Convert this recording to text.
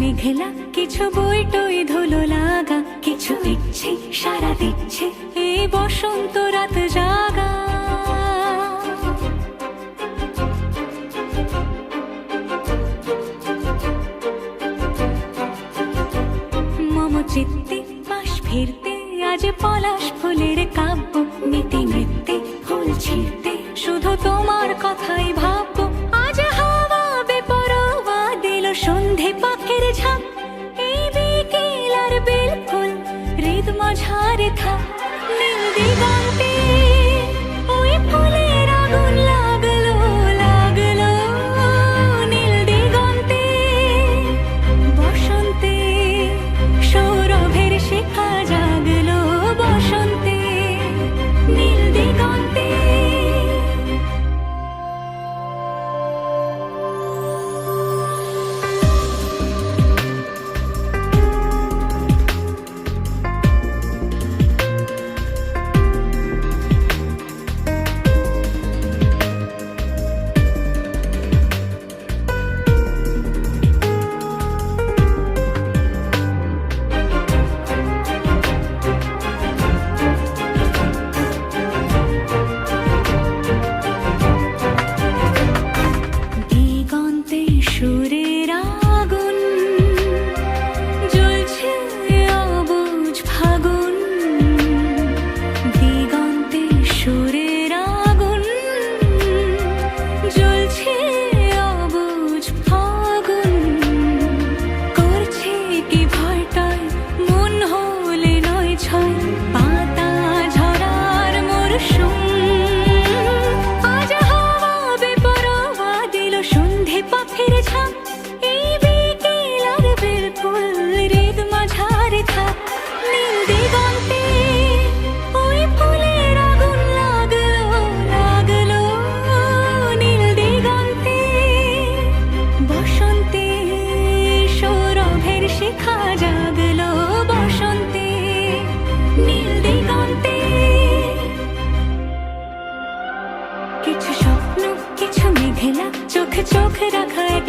মেঘলা, কিছু বই টই ধুলো লাগা, কিছু ইচ্ছে সারা দিচ্ছে এই বসন্ত রাত জাগা। মম চিত্তে পাশ ফিরতে আজ পলাশ ফুলের কাব্য, নীতি নৃত্যে ফুল ছিঁড়তে শুধু তোমার কথাই ভাববো। আজ হাওয়া বেপরোয়া দিল সন্ধে পাখির ঝাঁক, এই বিকেল আর বিলকুল হৃদ মাঝারে থাক। নীল দিগন্তে ওই ফুলের আগুন লাগলো লাগলো, নীল দিগন্তে বসন্তে সৌরভের শিখা জাগলো, বসন্তে নীল দিগন্তে। দিগন্তে সুরের আগুন জ্বলছে অবুঝ ফাগুন, দিগন্তে সুরের আগুন জ্বলছে অবুঝ ফাগুন। করছে কি ভয়টায় মন হলে নয় ছয়, পাতা ঝরার মরশুম। আজ হাওয়া বেপরোয়া দিল সন্ধে পাখির ঝাঁক, এই বিকেল আর বিলকুল হৃদ মাঝারে থাক। নীল দিগন্তে ওই ফুলের আগুন লাগলো লাগলো, নীল দিগন্তে বসন্তে সৌরভের শিখা জাগলো, বসন্তে নীল দিগন্তে। কিছু স্বপ্ন কিছু মেঘলা, চোখ চোখ রাখা এক